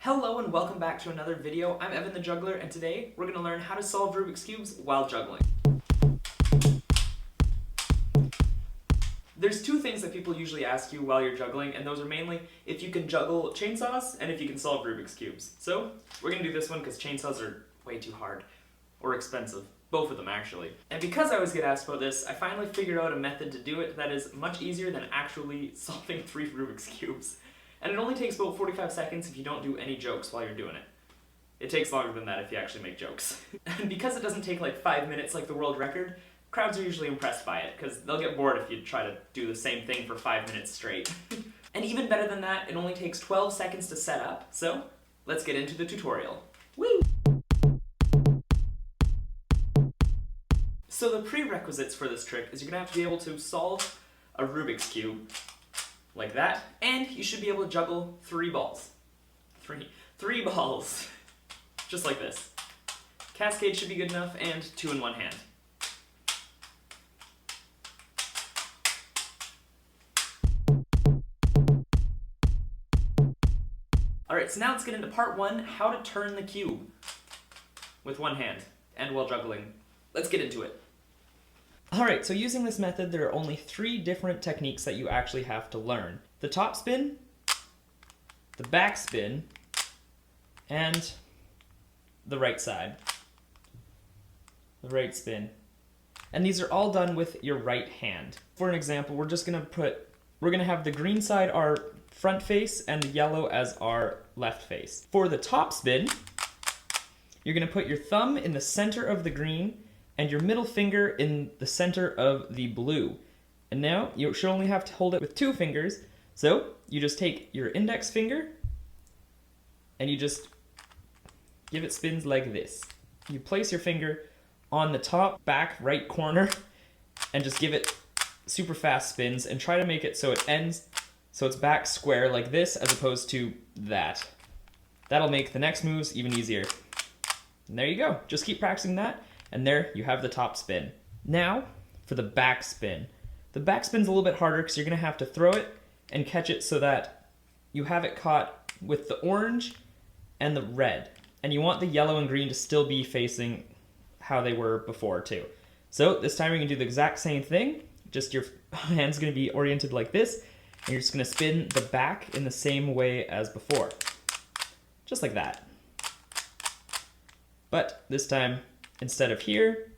Hello and welcome back to another video. I'm Evan the Juggler, and today we're going to learn how to solve Rubik's Cubes while juggling. There's two things that people usually ask you while you're juggling, and those are mainly if you can juggle chainsaws and if you can solve Rubik's Cubes. So we're going to do this one because chainsaws are way too hard. Or expensive. Both of them, actually. And because I always get asked about this, I finally figured out a method to do it that is much easier than actually solving 3 Rubik's Cubes. And it only takes about 45 seconds if you don't do any jokes while you're doing it. It takes longer than that if you actually make jokes. And because it doesn't take like 5 minutes like the world record, crowds are usually impressed by it, because they'll get bored if you try to do the same thing for 5 minutes straight. And even better than that, it only takes 12 seconds to set up, so let's get into the tutorial. Woo! So the prerequisites for this trick is you're going to have to be able to solve a Rubik's Cube, like that, and you should be able to juggle 3 balls. Three balls. Just like this. Cascade should be good enough, and 2 in one hand. Alright, so now let's get into part 1, how to turn the cube with one hand, and while juggling. Let's get into it. Alright, so using this method, there are only 3 different techniques that you actually have to learn. The top spin, the back spin, and the right side. The right spin. And these are all done with your right hand. For an example, we're gonna have the green side our front face and the yellow as our left face. For the top spin, you're gonna put your thumb in the center of the green and your middle finger in the center of the blue. And now you should only have to hold it with 2 fingers. So you just take your index finger and you just give it spins like this. You place your finger on the top back right corner and just give it super fast spins and try to make it so it ends so it's back square like this as opposed to that. That'll make the next moves even easier. And there you go. Just keep practicing that. And there you have the top spin. Now for the back spin. The back spin's a little bit harder because you're going to have to throw it and catch it so that you have it caught with the orange and the red. And you want the yellow and green to still be facing how they were before too. So this time you're going to do the exact same thing. Just your hand's going to be oriented like this. And you're just going to spin the back in the same way as before. Just like that. But this time, instead of here,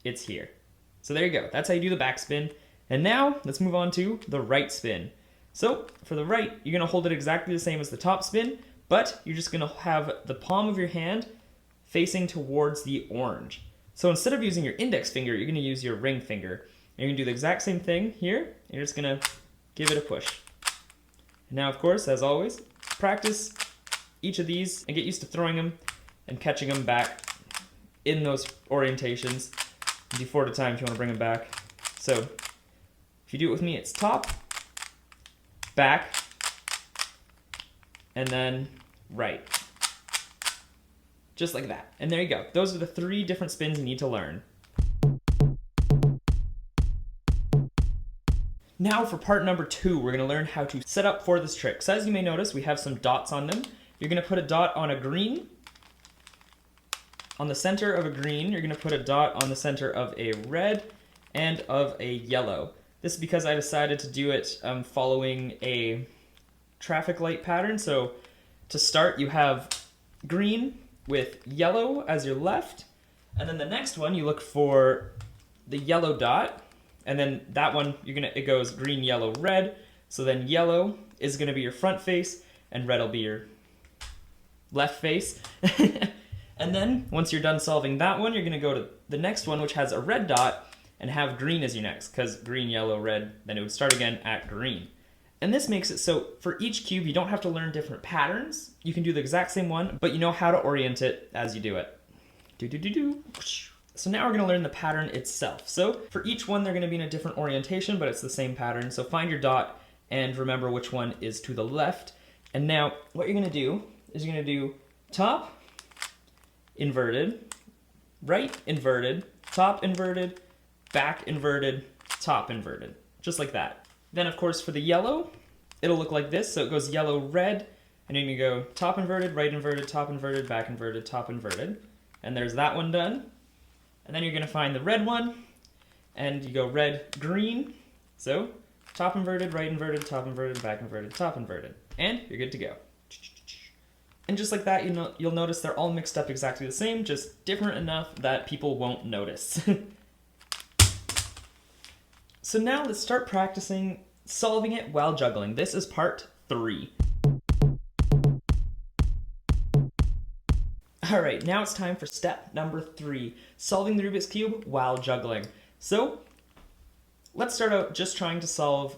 it's here. So there you go. That's how you do the back spin. And now, let's move on to the right spin. So, for the right, you're going to hold it exactly the same as the top spin, but you're just going to have the palm of your hand facing towards the orange. So instead of using your index finger, you're going to use your ring finger. And you're going to do the exact same thing here, and you're just going to give it a push. And now, of course, as always, practice each of these and get used to throwing them and catching them back in those orientations. Do 4 at a time if you want to bring them back. So, if you do it with me, it's top, back, and then right. Just like that. And there you go. Those are the 3 different spins you need to learn. Now for part number 2, we're going to learn how to set up for this trick. So as you may notice, we have some dots on them. You're going to put a dot on a green. On the center of a green, you're going to put a dot on the center of a red and of a yellow. This is because I decided to do it following a traffic light pattern. So to start, you have green with yellow as your left, and then the next one you look for the yellow dot, and then that one it goes green, yellow, red. So then yellow is going to be your front face, and red will be your left face. And then, once you're done solving that one, you're going to go to the next one, which has a red dot, and have green as your next, because green, yellow, red, then it would start again at green. And this makes it so, for each cube, you don't have to learn different patterns. You can do the exact same one, but you know how to orient it as you do it. So now we're going to learn the pattern itself. So, for each one, they're going to be in a different orientation, but it's the same pattern. So find your dot, and remember which one is to the left. And now, what you're going to do is you're going to do top, inverted, right inverted, top inverted, back inverted, top inverted. Just like that. Then of course for the yellow, it'll look like this. So it goes yellow, red, And you're gonna go top inverted, right inverted, top inverted, back inverted, top inverted. And there's that one done. And then you're gonna find the red one, and you go red, green. So top inverted, right inverted, top inverted, back inverted, top inverted. And you're good to go. And just like that, you'll notice they're all mixed up exactly the same, just different enough that people won't notice. So now let's start practicing solving it while juggling. This is part 3. Alright, now it's time for step number 3, solving the Rubik's Cube while juggling. So let's start out just trying to solve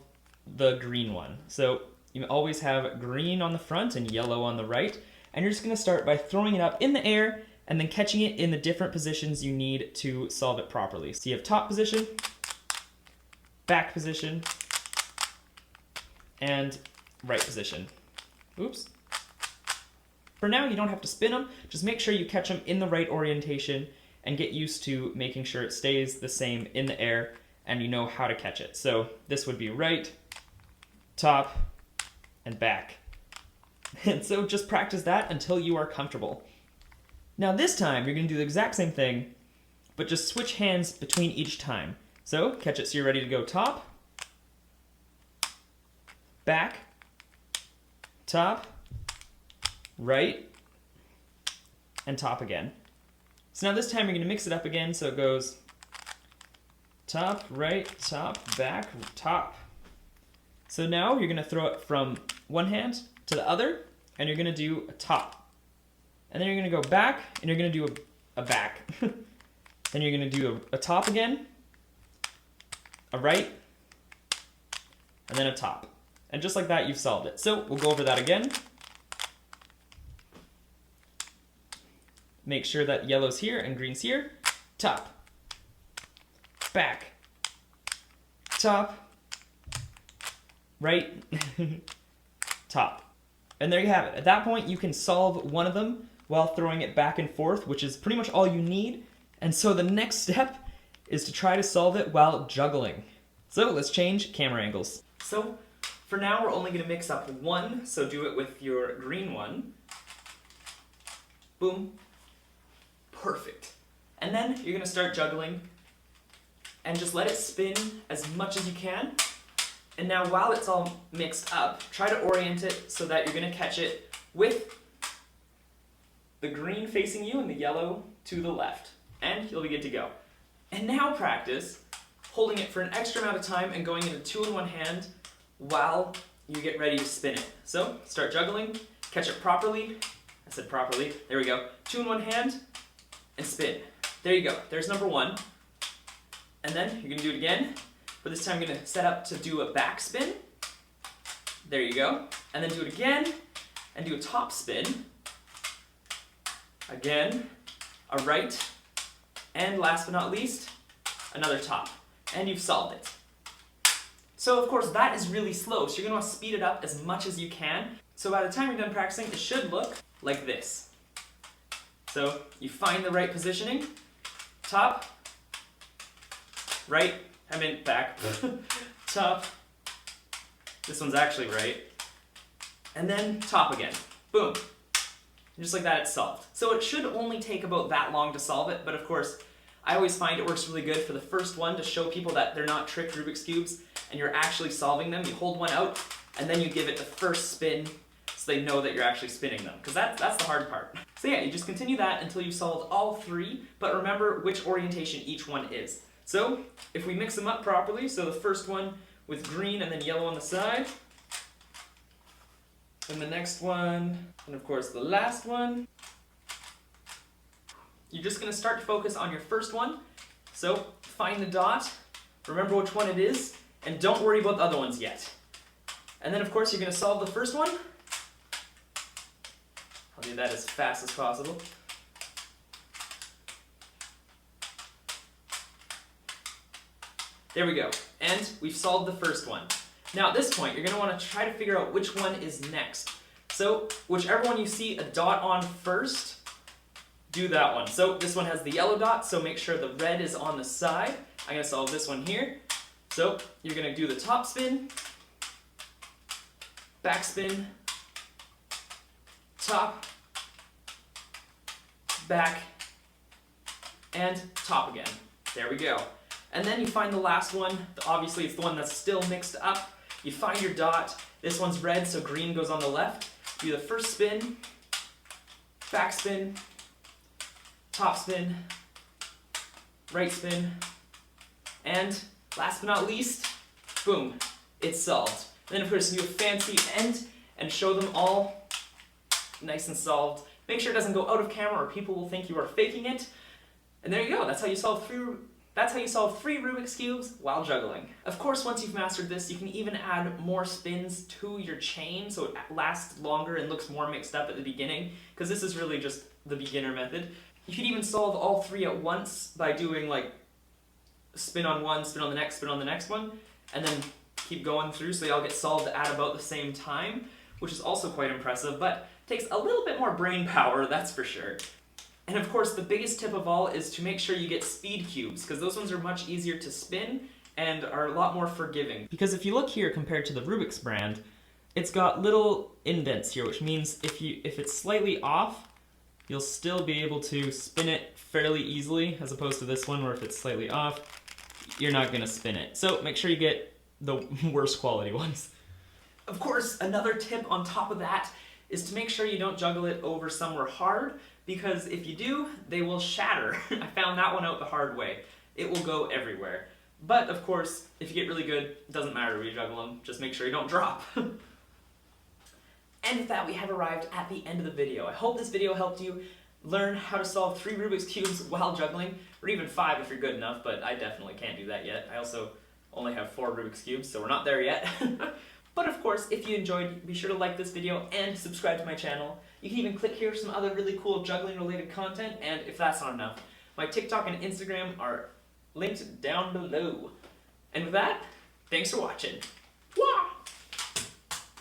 the green one. So you always have green on the front and yellow on the right, and you're just going to start by throwing it up in the air and then catching it in the different positions you need to solve it properly. So you have top position, back position, and right position. Oops. For now, you don't have to spin them, just make sure you catch them in the right orientation and get used to making sure it stays the same in the air and you know how to catch it. So this would be right, top, and back. And so just practice that until you are comfortable. Now this time, you're going to do the exact same thing, but just switch hands between each time. So catch it so you're ready to go top, back, top, right, and top again. So now this time you're going to mix it up again, so it goes top, right, top, back, top. So now you're going to throw it from one hand to the other, and you're going to do a top. And then you're going to go back, and you're going to do a back. Then you're going to do a top again, a right, and then a top. And just like that, you've solved it. So we'll go over that again. Make sure that yellow's here and green's here. Top, back, top, right, top. And there you have it. At that point, you can solve one of them while throwing it back and forth, which is pretty much all you need. And so the next step is to try to solve it while juggling. So let's change camera angles. So for now, we're only going to mix up one, so do it with your green one. Boom. Perfect. And then you're going to start juggling and just let it spin as much as you can. And now while it's all mixed up, try to orient it so that you're going to catch it with the green facing you and the yellow to the left. And you'll be good to go. And now practice holding it for an extra amount of time and going into 2 in one hand while you get ready to spin it. So start juggling, catch it properly. I said properly. There we go. 2 in one hand and spin. There you go. There's number 1. And then you're going to do it again. But this time you're going to set up to do a back spin. There you go. And then do it again and do a top spin. Again, a right, and last but not least, another top. And you've solved it. So of course that is really slow, so you're going to want to speed it up as much as you can. So by the time you're done practicing, it should look like this. So you find the right positioning, top, right, back, top, this one's actually right, and then top again. Boom. And just like that, it's solved. So it should only take about that long to solve it, but of course, I always find it works really good for the first one to show people that they're not tricked Rubik's Cubes and you're actually solving them. You hold one out, and then you give it the first spin so they know that you're actually spinning them, because that's the hard part. So yeah, you just continue that until you've solved all 3, but remember which orientation each one is. So if we mix them up properly, so the first one with green and then yellow on the side, and the next one, and of course the last one. You're just going to start to focus on your first one. So find the dot, remember which one it is, and don't worry about the other ones yet. And then of course you're going to solve the first one. I'll do that as fast as possible. There we go. And we've solved the first one. Now at this point, you're going to want to try to figure out which one is next. So whichever one you see a dot on first, do that one. So this one has the yellow dot, so make sure the red is on the side. I'm going to solve this one here. So you're going to do the top spin, back spin, top, back, and top again. There we go. And then you find the last one. Obviously, it's the one that's still mixed up. You find your dot. This one's red, so green goes on the left. Do the first spin, back spin, top spin, right spin, and last but not least, boom, it's solved. Then of course you do a fancy end and show them all nice and solved. Make sure it doesn't go out of camera or people will think you are faking it. And there you go, that's how you solve three Rubik's Cubes while juggling. Of course, once you've mastered this, you can even add more spins to your chain so it lasts longer and looks more mixed up at the beginning, because this is really just the beginner method. You can even solve all three at once by doing like spin on one, spin on the next one, and then keep going through so they all get solved at about the same time, which is also quite impressive, but takes a little bit more brain power, that's for sure. And of course, the biggest tip of all is to make sure you get speed cubes, because those ones are much easier to spin and are a lot more forgiving. Because if you look here compared to the Rubik's brand, it's got little indents here, which means if it's slightly off, you'll still be able to spin it fairly easily, as opposed to this one where if it's slightly off, you're not going to spin it. So make sure you get the worst quality ones. Of course, another tip on top of that is to make sure you don't juggle it over somewhere hard, because if you do, they will shatter. I found that one out the hard way. It will go everywhere. But of course, if you get really good, it doesn't matter where you juggle them, just make sure you don't drop. And with that, we have arrived at the end of the video. I hope this video helped you learn how to solve 3 Rubik's Cubes while juggling, or even 5 if you're good enough, but I definitely can't do that yet. I also only have 4 Rubik's Cubes, so we're not there yet. But of course, if you enjoyed, be sure to like this video and subscribe to my channel. You can even click here for some other really cool juggling related content, and if that's not enough, my TikTok and Instagram are linked down below. And with that, thanks for watching.